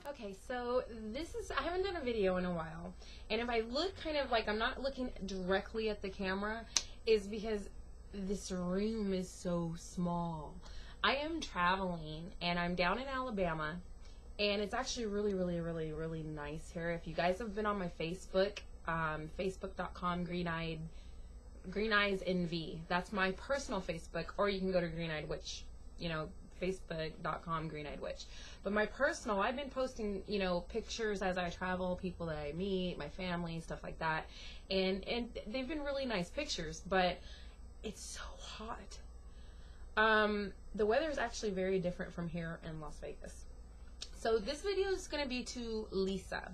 Okay, so I haven't done a video in a while, and if I look kind of like I'm not looking directly at the camera, is because this room is so small. I am traveling, and I'm down in Alabama, and it's actually really, really, really, really nice here. If you guys have been on my Facebook, facebook.com Green Eyes NV, that's my personal Facebook, or you can go to Green Eyed Witch, you know, facebook.com Green Eyed Witch. But my personal, I've been posting, you know, pictures as I travel, people that I meet, my family, stuff like that, and they've been really nice pictures, but it's so hot. The weather is actually very different from here in Las Vegas. So this video is going to be to Liza.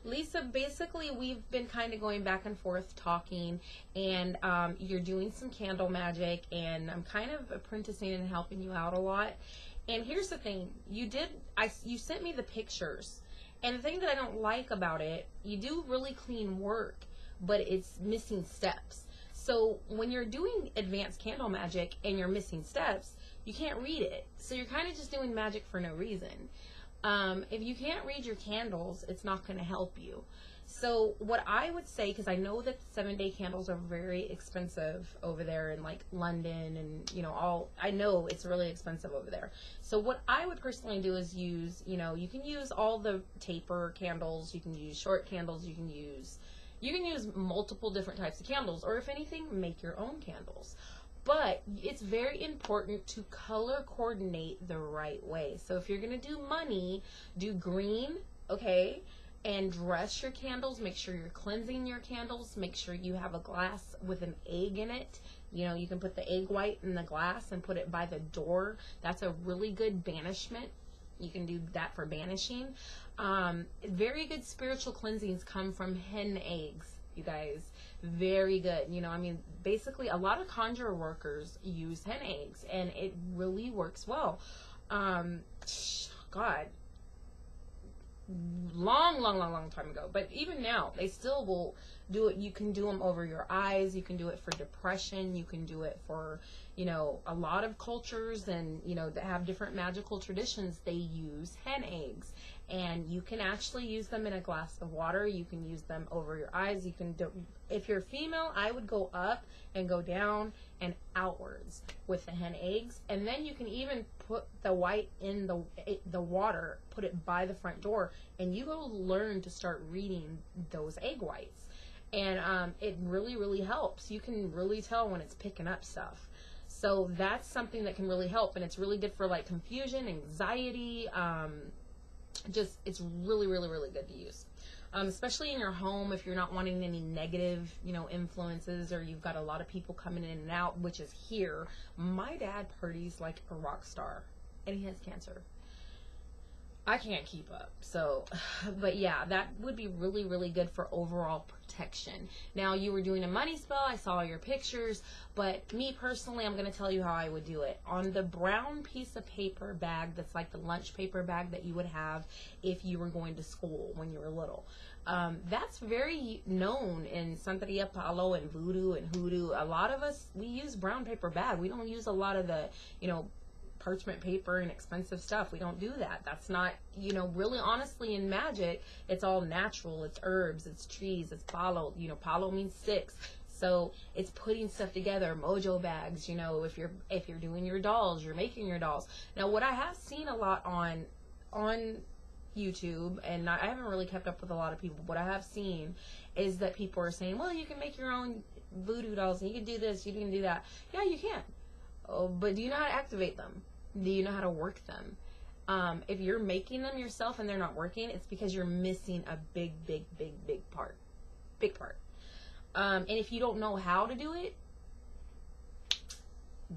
Liza, basically, we've been kind of going back and forth talking, and you're doing some candle magic, and I'm kind of apprenticing and helping you out a lot. And here's the thing, you sent me the pictures, and the thing that I don't like about it, you do really clean work, but it's missing steps. So when you're doing advanced candle magic and you're missing steps, you can't read it. So you're kind of just doing magic for no reason. If you can't read your candles, it's not going to help you. So what I would say, because I know that 7-day candles are very expensive over there in like London, and you know, I know it's really expensive over there. So what I would personally do is use, you know, you can use all the taper candles, you can use short candles, you can use multiple different types of candles, or if anything, make your own candles. But it's very important to color coordinate the right way. So if you're going to do money, do green, okay? And dress your candles. Make sure you're cleansing your candles. Make sure you have a glass with an egg in it. You know, you can put the egg white in the glass and put it by the door. That's a really good banishment. You can do that for banishing. Very good spiritual cleansings come from hen eggs, you guys. Very good. You know, I mean, basically a lot of conjurer workers use hen eggs, and it really works well. God, long time ago, but even now they still will do it. You can do them over your eyes, you can do it for depression, you can do it for, you know, a lot of cultures, and you know, that have different magical traditions, they use hen eggs, and you can actually use them in a glass of water. You can use them over your eyes. You can do, if you're female, I would go up and go down and outwards with the hen eggs, and then you can even put the white in the water, put it by the front door, and you go learn to start reading those egg whites, and it really helps. You can really tell when it's picking up stuff. So that's something that can really help, and it's really good for like confusion, anxiety. Just, it's really good to use, especially in your home if you're not wanting any negative, you know, influences, or you've got a lot of people coming in and out, which is here. My dad parties like a rock star, and he has cancer. I can't keep up. So, but yeah, that would be really good for overall protection. Now, you were doing a money spell. I saw your pictures, but me personally, I'm going to tell you how I would do it. On the brown piece of paper bag, that's like the lunch paper bag that you would have if you were going to school when you were little. That's very known in Santeria Palo and voodoo and hoodoo. A lot of us, we use brown paper bag. We don't use a lot of the, you know, parchment paper and expensive stuff. We don't do that. That's not, you know, really honestly in magic, it's all natural. It's herbs, it's trees, it's palo. You know, palo means 6. So it's putting stuff together. Mojo bags, you know, if you're doing your dolls, you're making your dolls. Now, what I have seen a lot on YouTube, and I haven't really kept up with a lot of people, what I have seen is that people are saying, well, you can make your own voodoo dolls, and you can do this, you can do that. Yeah, you can. Oh, but do you know how to activate them? Do you know how to work them? If you're making them yourself and they're not working, it's because you're missing a big part. Big part. And if you don't know how to do it,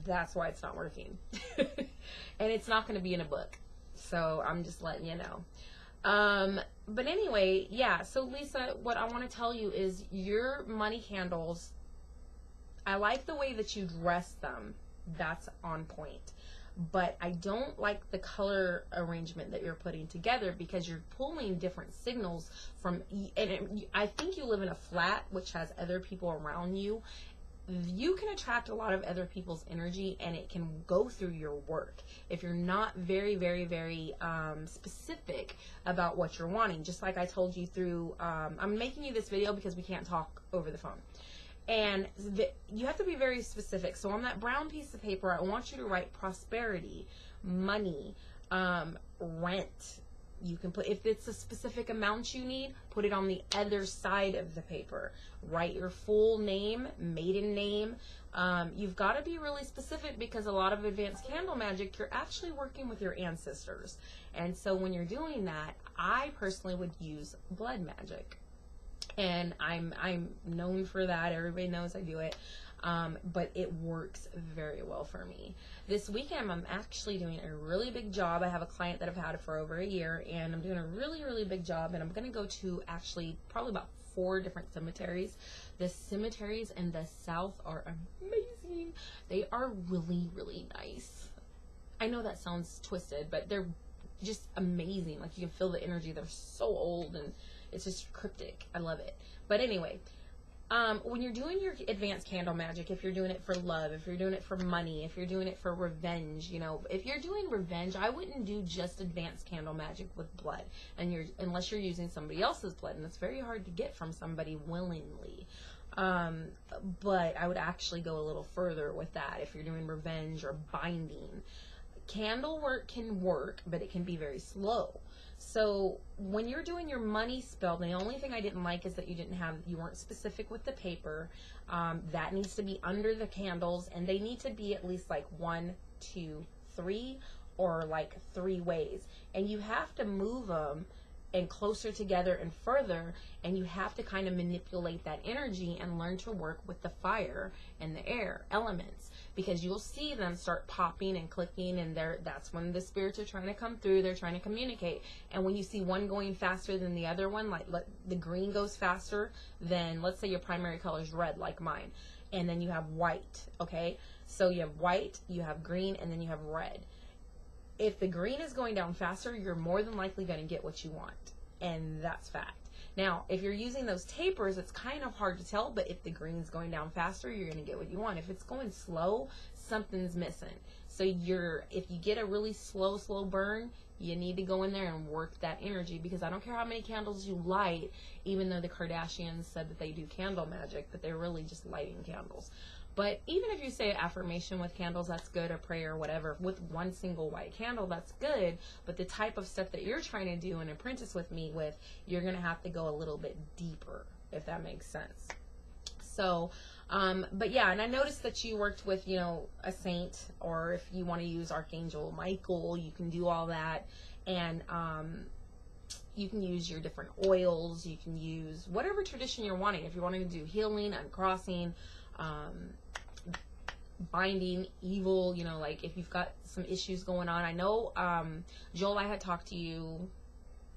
that's why it's not working. And it's not going to be in a book. So I'm just letting you know. But anyway, yeah. So Liza, what I want to tell you is your money candles, I like the way that you dress them. That's on point. But I don't like the color arrangement that you're putting together, because you're pulling different signals from, I think you live in a flat which has other people around you, you can attract a lot of other people's energy, and it can go through your work if you're not very, very, very specific about what you're wanting. Just like I told you through, I'm making you this video because we can't talk over the phone. And you have to be very specific. So on that brown piece of paper, I want you to write prosperity, money, rent. You can put, if it's a specific amount you need, put it on the other side of the paper. Write your full name, maiden name. You've got to be really specific, because a lot of advanced candle magic, you're actually working with your ancestors. And so when you're doing that, I personally would use blood magic. And I'm known for that. Everybody knows I do it. But it works very well for me. This weekend, I'm actually doing a really big job. I have a client that I've had for over a year, and I'm doing a really, really big job. And I'm going to go to actually probably about 4 different cemeteries. The cemeteries in the South are amazing. They are really, really nice. I know that sounds twisted, but they're just amazing. Like, you can feel the energy. They're so old, and it's just cryptic. I love it. But anyway, when you're doing your advanced candle magic, if you're doing it for love, if you're doing it for money, if you're doing it for revenge, you know, if you're doing revenge, I wouldn't do just advanced candle magic with blood, and unless you're using somebody else's blood, and it's very hard to get from somebody willingly. But I would actually go a little further with that if you're doing revenge or binding. Candle work can work, but it can be very slow. So when you're doing your money spell, the only thing I didn't like is that you weren't specific with the paper. That needs to be under the candles, and they need to be at least like 1, 2, 3, or like 3 ways. And you have to move them and closer together and further, and you have to kind of manipulate that energy and learn to work with the fire and the air elements, because you'll see them start popping and clicking, and that's when the spirits are trying to come through. They're trying to communicate. And when you see one going faster than the other one, like the green goes faster than, let's say your primary color is red like mine, and then you have white, okay? So you have white, you have green, and then you have red. If the green is going down faster, you're more than likely going to get what you want. And that's fact. Now, if you're using those tapers, it's kind of hard to tell, but if the green's going down faster, you're going to get what you want. If it's going slow, something's missing. So if you get a really slow burn, you need to go in there and work that energy, because I don't care how many candles you light, even though the Kardashians said that they do candle magic, but they're really just lighting candles. But even if you say an affirmation with candles, that's good, a prayer, whatever, with one single white candle, that's good. But the type of stuff that you're trying to do and apprentice with me with, you're going to have to go a little bit deeper, if that makes sense. So, but yeah, and I noticed that you worked with, you know, a saint, or if you want to use Archangel Michael, you can do all that. And, you can use your different oils. You can use whatever tradition you're wanting. If you're wanting to do healing, uncrossing, binding, evil, you know, like if you've got some issues going on. I know, Joel, I had talked to you,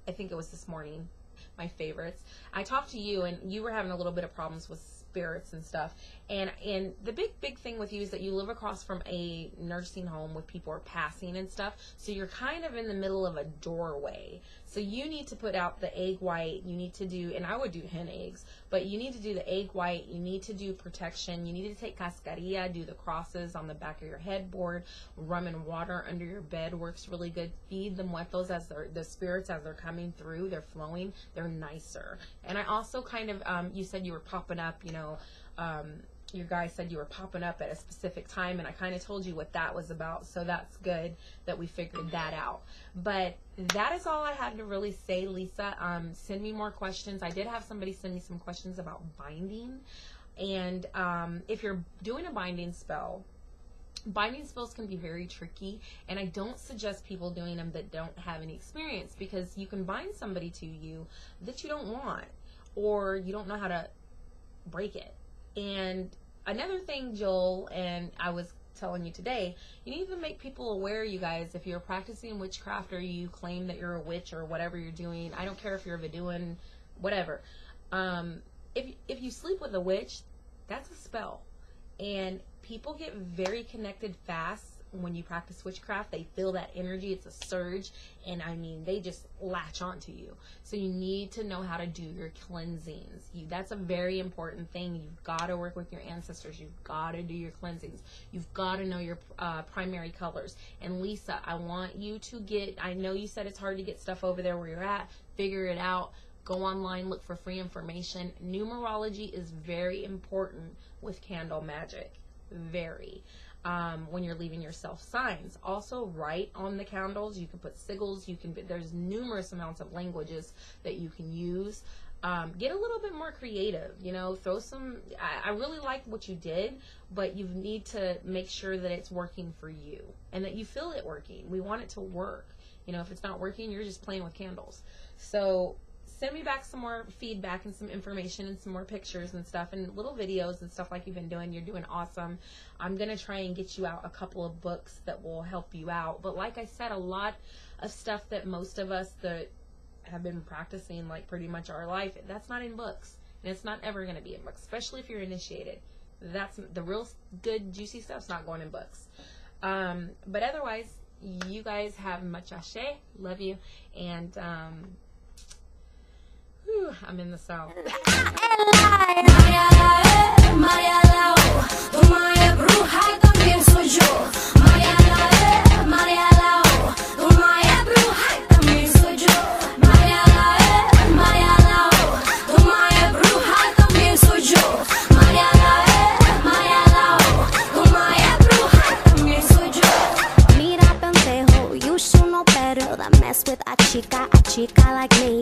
I think it was this morning, my favorites. I talked to you, and you were having a little bit of problems with spirits and stuff. And the big thing with you is that you live across from a nursing home with people are passing and stuff. So you're kind of in the middle of a doorway. So you need to put out the egg white. You need to do, and I would do hen eggs, but you need to do the egg white. You need to do protection. You need to take cascarilla, do the crosses on the back of your headboard. Rum and water under your bed works really good. Feed the muertos the spirits as they're coming through. They're flowing. They're nicer. And I also kind of, you said you were popping up, you know, your guy said you were popping up at a specific time, and I kind of told you what that was about, so that's good that we figured that out. But that is all I had to really say, Lisa. Send me more questions. I did have somebody send me some questions about binding, and if you're doing a binding spell, binding spells can be very tricky, and I don't suggest people doing them that don't have any experience, because you can bind somebody to you that you don't want, or you don't know how to break it. And another thing, Joel, and I was telling you today, you need to make people aware, you guys, if you're practicing witchcraft or you claim that you're a witch or whatever you're doing, I don't care if you're a Vedouan, whatever. If you sleep with a witch, that's a spell. And people get very connected fast when you practice witchcraft, they feel that energy. It's a surge, and I mean, they just latch onto you. So you need to know how to do your cleansings. That's a very important thing. You've got to work with your ancestors. You've got to do your cleansings. You've got to know your primary colors. And Lisa, I want you to I know you said it's hard to get stuff over there where you're at. Figure it out. Go online, look for free information. Numerology is very important with candle magic. Very. When you're leaving yourself signs. Also, write on the candles. You can put sigils. There's numerous amounts of languages that you can use. Get a little bit more creative. Throw some. I really like what you did, but you need to make sure that it's working for you and that you feel it working. We want it to work. If it's not working, you're just playing with candles. So send me back some more feedback and some information and some more pictures and stuff and little videos and stuff like you've been doing. You're doing awesome. I'm going to try and get you out a couple of books that will help you out. But like I said, a lot of stuff that most of us that have been practicing like pretty much our life, that's not in books. And it's not ever going to be in books, especially if you're initiated. That's the real good, juicy stuff's not going in books. But otherwise, you guys have much ashe. Love you. And I'm in the South. Mira pendejo, you should know better than mess with a chica like me.